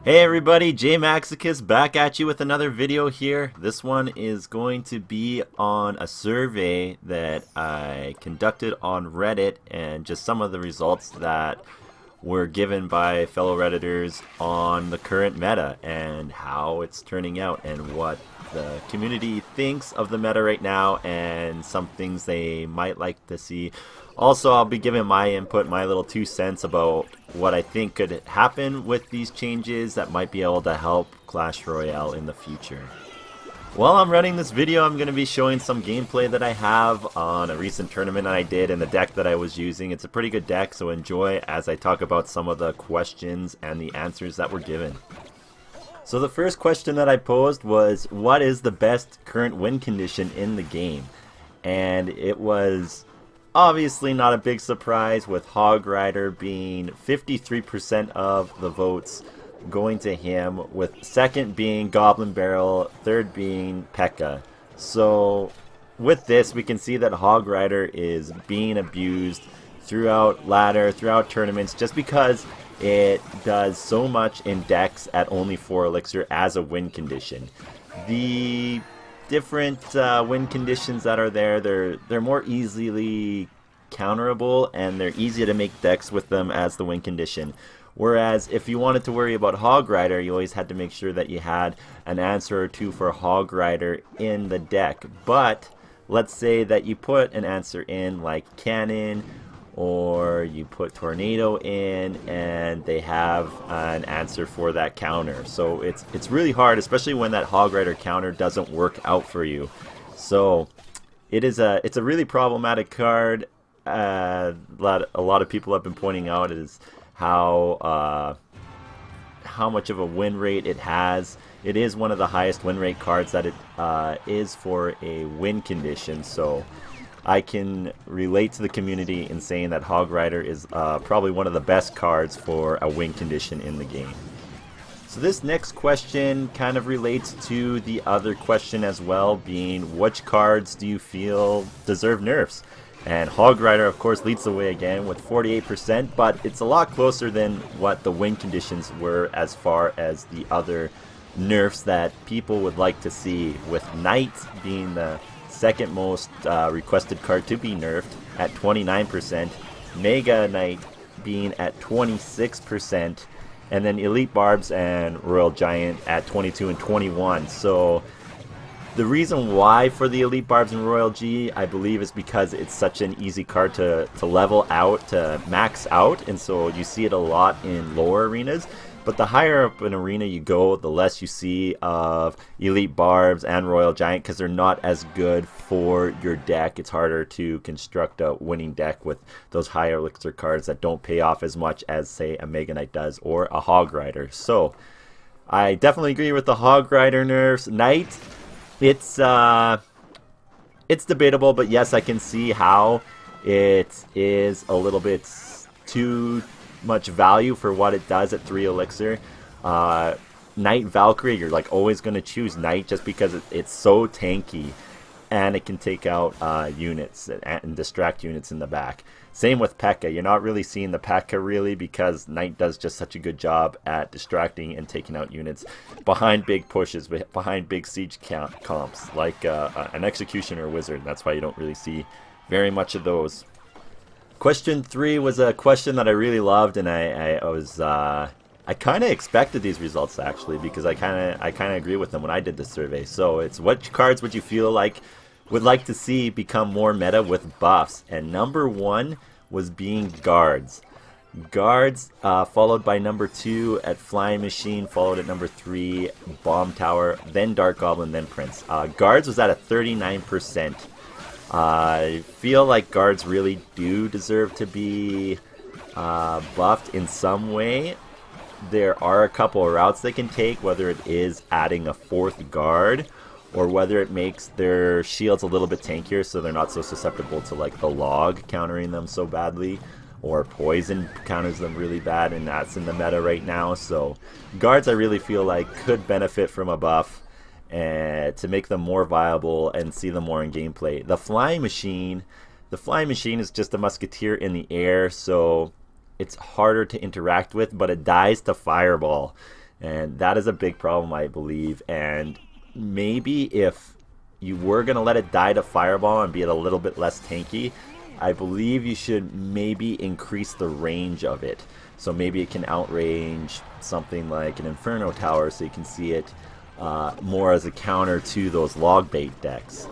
Hey everybody, J Maxicus back at you with another video here. This one is going to be on a survey that I conducted on Reddit and just some of the results that were given by fellow Redditors on the current meta and how it's turning out and what the community thinks of the meta right now and some things they might like to see. Also, I'll be giving my input, my little 2 cents about what I think could happen with these changes that might be able to help Clash Royale in the future. While I'm running this video, I'm going to be showing some gameplay that I have on a recent tournament I did and the deck that I was using. It's a pretty good deck, so enjoy as I talk about some of the questions and the answers that were given. So the first question that I posed was, what is the best current win condition in the game? And it was obviously not a big surprise, with Hog Rider being 53% of the votes going to him, with second being Goblin Barrel, third being P.E.K.K.A. So with this, we can see that Hog Rider is being abused throughout ladder, throughout tournaments, just because it does so much in decks at only 4 elixir as a win condition. The different win conditions that are there, they're more easily counterable and they're easier to make decks with them as the win condition. Whereas if you wanted to worry about Hog Rider, you always had to make sure that you had an answer or two for Hog Rider in the deck. But let's say that you put an answer in like Cannon, or you put Tornado in and they have an answer for that counter. So it's really hard, especially when that Hog Rider counter doesn't work out for you. So it's a really problematic card. A lot of people have been pointing out is how much of a win rate it has. It is one of the highest win rate cards that it is for a win condition. So I can relate to the community in saying that Hog Rider is probably one of the best cards for a win condition in the game. So this next question kind of relates to the other question as well, being which cards do you feel deserve nerfs? And Hog Rider, of course, leads the way again with 48%, but it's a lot closer than what the win conditions were as far as the other nerfs that people would like to see, with Knight being the second most requested card to be nerfed at 29%, Mega Knight being at 26%, and then Elite Barbs and Royal Giant at 22 and 21. So the reason why for the Elite Barbs and Royal G, I believe, is because it's such an easy card to level out, to max out, and so you see it a lot in lower arenas. But the higher up an arena you go, the less you see of Elite Barbs and Royal Giant, because they're not as good for your deck. It's harder to construct a winning deck with those higher elixir cards that don't pay off as much as, say, a Mega Knight does or a Hog Rider. So I definitely agree with the Hog Rider nerfs. Knight, it's debatable, but yes, I can see how it is a little bit too much value for what it does at 3 elixir. Knight Valkyrie, you're like always going to choose Knight just because it's so tanky and it can take out units and distract units in the back. Same with P.E.K.K.A. You're not really seeing the P.E.K.K.A. really, because Knight does just such a good job at distracting and taking out units behind big pushes, behind big siege comps like an Executioner Wizard. That's why you don't really see very much of those. Question 3 was a question that I really loved, and I kind of expected these results actually, because I kind of agree with them when I did the survey. So it's, what cards would you feel like would like to see become more meta with buffs? And number 1 was being Guards. Guards, followed by number 2 at Flying Machine, followed at number 3 Bomb Tower, then Dark Goblin, then Prince. Guards was at a 39%. I feel like Guards really do deserve to be buffed in some way. There are a couple of routes they can take, whether it is adding a 4th guard, or whether it makes their shields a little bit tankier so they're not so susceptible to like the log countering them so badly, or poison counters them really bad, and that's in the meta right now. So Guards, I really feel like, could benefit from a buff and to make them more viable and see them more in gameplay. The Flying Machine is just a musketeer in the air, so it's harder to interact with, but it dies to Fireball. And that is a big problem, I believe. And maybe if you were going to let it die to Fireball and be a little bit less tanky, I believe you should maybe increase the range of it. So maybe it can outrange something like an Inferno Tower, so you can see it more as a counter to those log bait decks.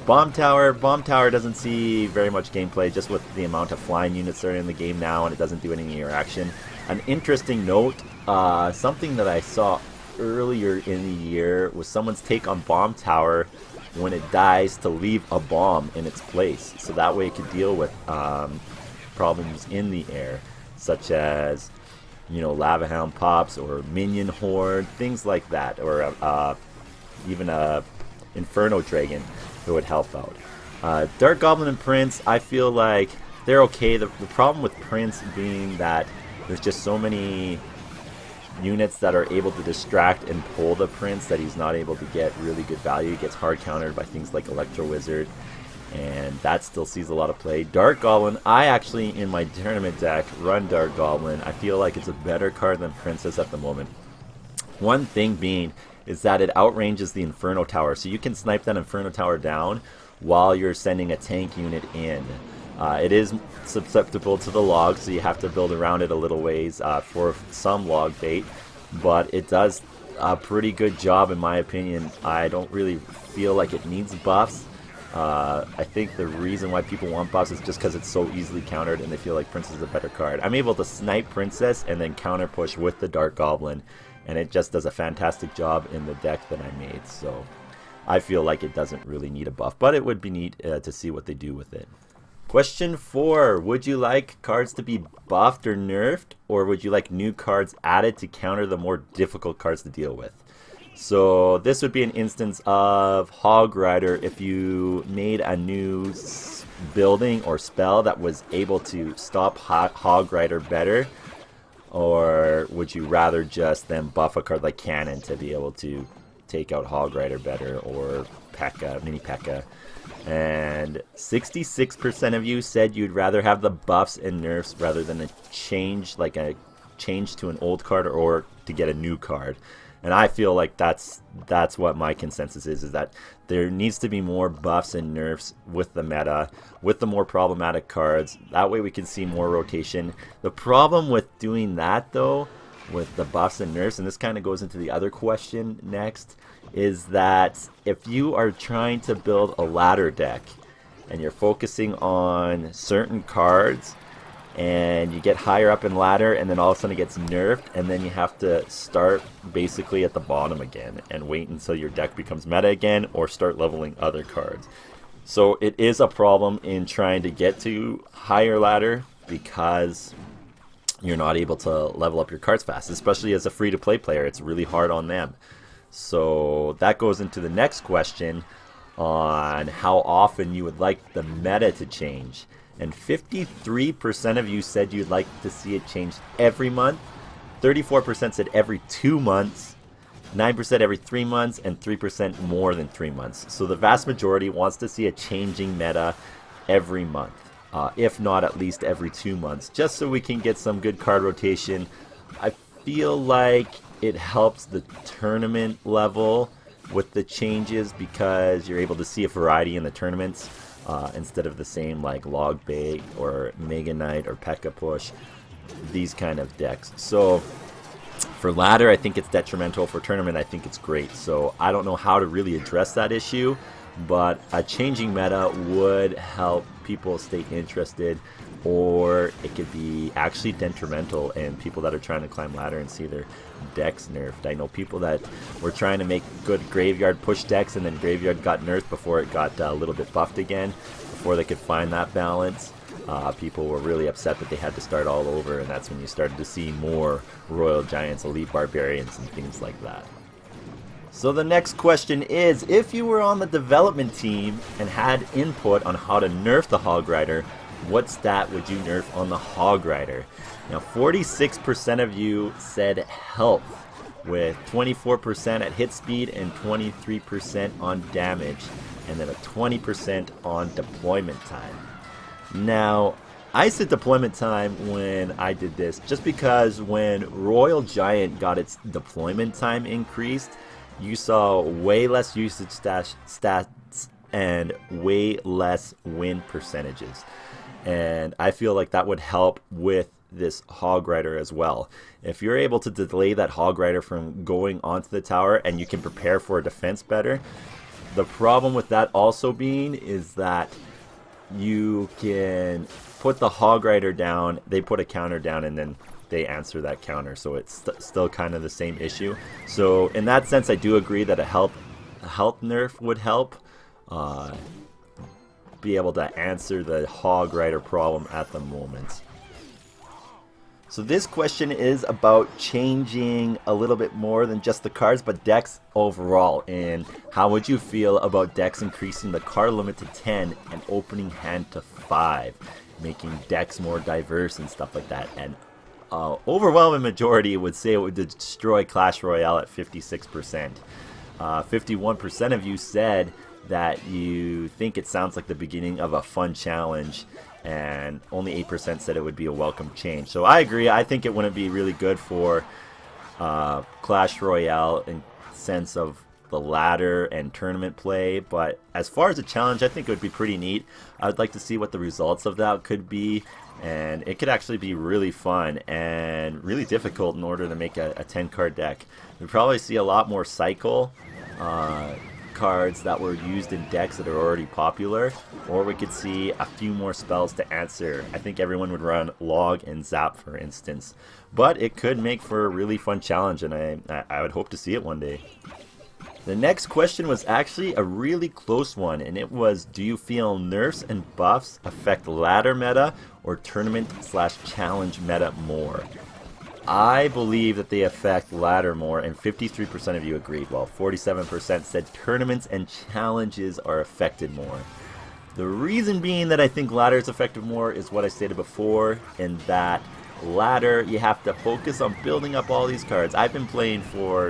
Bomb Tower doesn't see very much gameplay, just with the amount of flying units that are in the game now, and it doesn't do any interaction. An interesting note, something that I saw earlier in the year was someone's take on Bomb Tower when it dies to leave a bomb in its place, so that way it could deal with problems in the air, such as, you know, Lava Hound pops or Minion Horde, things like that, or even a Inferno Dragon that would help out. Dark Goblin and Prince, I feel like they're okay. The problem with Prince being that there's just so many units that are able to distract and pull the Prince that he's not able to get really good value. He gets hard countered by things like Electro Wizard, and that still sees a lot of play. Dark Goblin, I actually in my tournament deck run Dark Goblin. I feel like it's a better card than Princess at the moment. One thing being is that it outranges the Inferno Tower, so you can snipe that Inferno Tower down while you're sending a tank unit in. It is susceptible to the log, so you have to build around it a little ways for some log bait, but it does a pretty good job in my opinion. I don't really feel like it needs buffs. I think the reason why people want buffs is just because it's so easily countered and they feel like Princess is a better card. I'm able to snipe Princess and then counter push with the Dark Goblin, and it just does a fantastic job in the deck that I made, so I feel like it doesn't really need a buff, but it would be neat to see what they do with it. Question 4, would you like cards to be buffed or nerfed, or would you like new cards added to counter the more difficult cards to deal with? So this would be an instance of Hog Rider if you made a new building or spell that was able to stop Hog Rider better, or would you rather just then buff a card like Cannon to be able to take out Hog Rider better, or P.E.K.K.A, Mini P.E.K.K.A? And 66% of you said you'd rather have the buffs and nerfs rather than a change, like a change to an old card or to get a new card. And I feel like that's what my consensus is that there needs to be more buffs and nerfs with the meta, with the more problematic cards. That way we can see more rotation. The problem with doing that, though, with the buffs and nerfs, and this kind of goes into the other question next, is that if you are trying to build a ladder deck and you're focusing on certain cards, and you get higher up in ladder and then all of a sudden it gets nerfed, and then you have to start basically at the bottom again and wait until your deck becomes meta again, or start leveling other cards. So it is a problem in trying to get to higher ladder because you're not able to level up your cards fast, especially as a free-to-play player. It's really hard on them. So that goes into the next question on how often you would like the meta to change. And 53% of you said you'd like to see it change every month. 34% said every 2 months. 9% every 3 months, and 3% more than 3 months. So the vast majority wants to see a changing meta every month, if not at least every 2 months, just so we can get some good card rotation. I feel like it helps the tournament level with the changes because you're able to see a variety in the tournaments. Instead of the same like Log Bait or Mega Knight or P.E.K.K.A push, these kind of decks. So for ladder, I think it's detrimental. For tournament, I think it's great. So I don't know how to really address that issue, but a changing meta would help people stay interested, or it could be actually detrimental in people that are trying to climb ladder and see their decks nerfed. I know people that were trying to make good graveyard push decks, and then graveyard got nerfed before it got a little bit buffed again, before they could find that balance. People were really upset that they had to start all over, and that's when you started to see more Royal Giants, Elite Barbarians, and things like that. So the next question is, if you were on the development team and had input on how to nerf the Hog Rider, what stat would you nerf on the Hog Rider? Now 46% of you said health, with 24% at hit speed and 23% on damage, and then a 20% on deployment time. Now, I said deployment time when I did this, just because when Royal Giant got its deployment time increased, you saw way less usage stats and way less win percentages. And I feel like that would help with this Hog Rider as well. If you're able to delay that Hog Rider from going onto the tower and you can prepare for a defense better, the problem with that also being is that you can put the Hog Rider down, they put a counter down, and then they answer that counter. So it's still kind of the same issue. So in that sense, I do agree that a health nerf would help be able to answer the Hog Rider problem at the moment. So this question is about changing a little bit more than just the cards, but decks overall. And how would you feel about decks increasing the card limit to 10 and opening hand to 5, making decks more diverse and stuff like that? And overwhelming majority would say it would destroy Clash Royale at 56%. 51% of you said that you think it sounds like the beginning of a fun challenge, and only 8% said it would be a welcome change. So I agree. I think it wouldn't be really good for Clash Royale in sense of the ladder and tournament play, but as far as a challenge, I think it would be pretty neat. I'd like to see what the results of that could be, and it could actually be really fun and really difficult in order to make a 10 card deck. We'd probably see a lot more cycle cards that were used in decks that are already popular, or we could see a few more spells to answer. I think everyone would run Log and Zap, for instance, but it could make for a really fun challenge, and I would hope to see it one day. The next question was actually a really close one, and it was, do you feel nerfs and buffs affect ladder meta or tournament/challenge meta more? I believe that they affect ladder more, and 53% of you agreed, while 47% said tournaments and challenges are affected more. The reason being that I think ladder is affected more is what I stated before, in that ladder, you have to focus on building up all these cards. I've been playing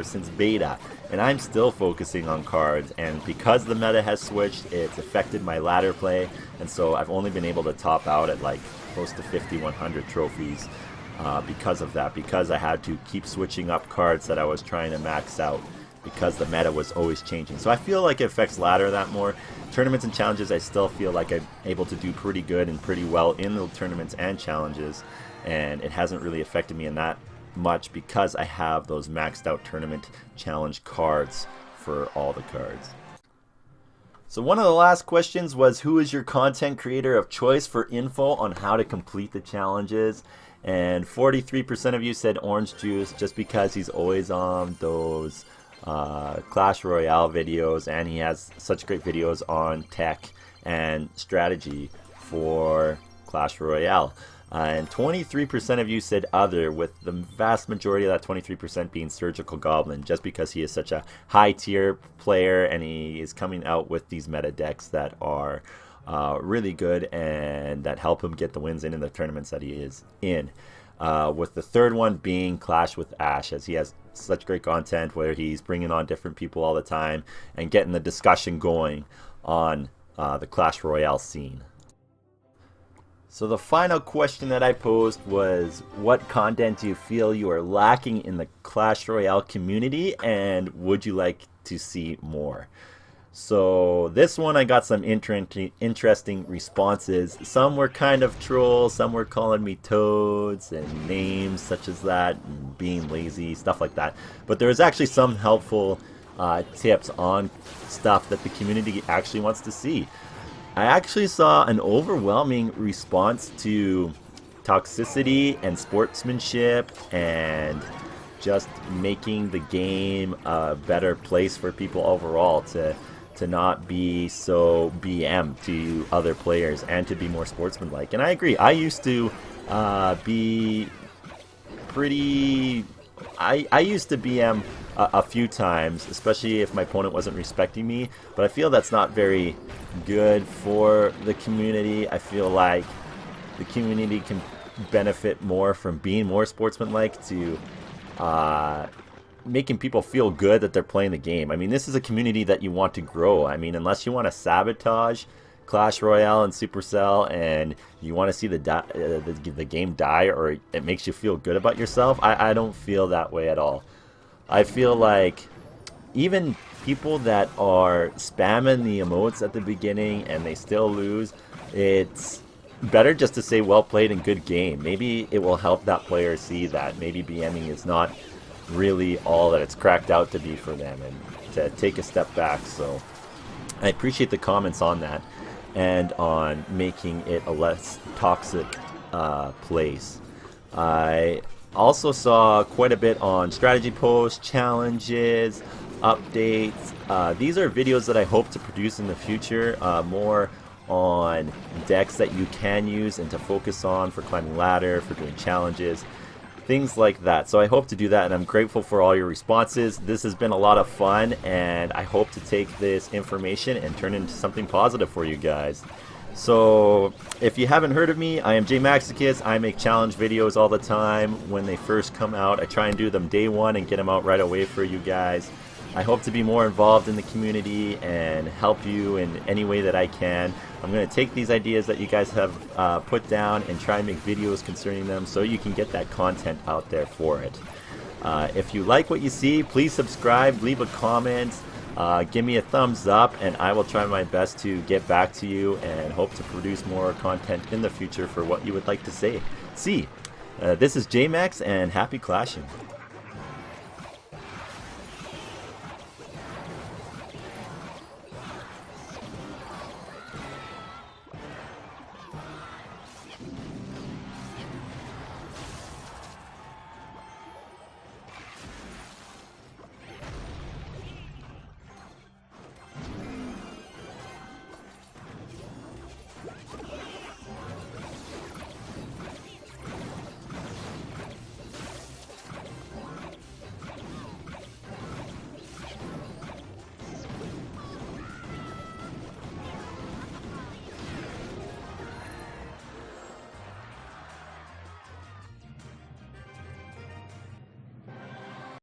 since beta, and I'm still focusing on cards, and because the meta has switched, it's affected my ladder play, and so I've only been able to top out at like close to 50-100 trophies because of that, because I had to keep switching up cards that I was trying to max out, because the meta was always changing. So I feel like it affects ladder that more. Tournaments and challenges, I still feel like I'm able to do pretty good and pretty well in the tournaments and challenges, and it hasn't really affected me in that much because I have those maxed out tournament challenge cards for all the cards. So one of the last questions was, who is your content creator of choice for info on how to complete the challenges? And 43% of you said Orange Juice, just because he's always on those Clash Royale videos, and he has such great videos on tech and strategy for Clash Royale. And 23% of you said other, with the vast majority of that 23% being Surgical Goblin, just because he is such a high tier player and he is coming out with these meta decks that are really good and that help him get the wins in the tournaments that he is in. With the third one being Clash with Ash, as he has such great content where he's bringing on different people all the time and getting the discussion going on the Clash Royale scene. So the final question that I posed was, what content do you feel you are lacking in the Clash Royale community, and would you like to see more? So this one I got some interesting responses. Some were kind of trolls, some were calling me toads and names such as that, and being lazy, stuff like that. But there was actually some helpful tips on stuff that the community actually wants to see. I actually saw an overwhelming response to toxicity and sportsmanship and just making the game a better place for people overall, to not be so BM to other players and to be more sportsmanlike. And I agree. I used to be pretty... I used to BM a few times, especially if my opponent wasn't respecting me, but I feel that's not very good for the community. I feel like the community can benefit more from being more sportsmanlike, to making people feel good that they're playing the game. I mean, this is a community that you want to grow. I mean, unless you want to sabotage Clash Royale and Supercell and you want to see the game die, or it makes you feel good about yourself, I don't feel that way at all. I feel like even people that are spamming the emotes at the beginning and they still lose, it's better just to say well played and good game. Maybe it will help that player see that maybe BMing is not really all that it's cracked out to be for them, and to take a step back. So I appreciate the comments on that and on making it a less toxic place. I also saw quite a bit on strategy posts, challenges, updates. These are videos that I hope to produce in the future, more on decks that you can use and to focus on for climbing ladder, for doing challenges, things like that. So I hope to do that, and I'm grateful for all your responses. This has been a lot of fun, and I hope to take this information and turn it into something positive for you guys. So if you haven't heard of me, I am JMaxicus. I make challenge videos all the time. When they first come out, I try and do them day one and get them out right away for you guys. I hope to be more involved in the community and help you in any way that I can. I'm going to take these ideas that you guys have put down and try and make videos concerning them so you can get that content out there for it. If you like what you see, please subscribe, leave a comment, give me a thumbs up, and I will try my best to get back to you and hope to produce more content in the future for what you would like to see. This is JMax, and happy clashing.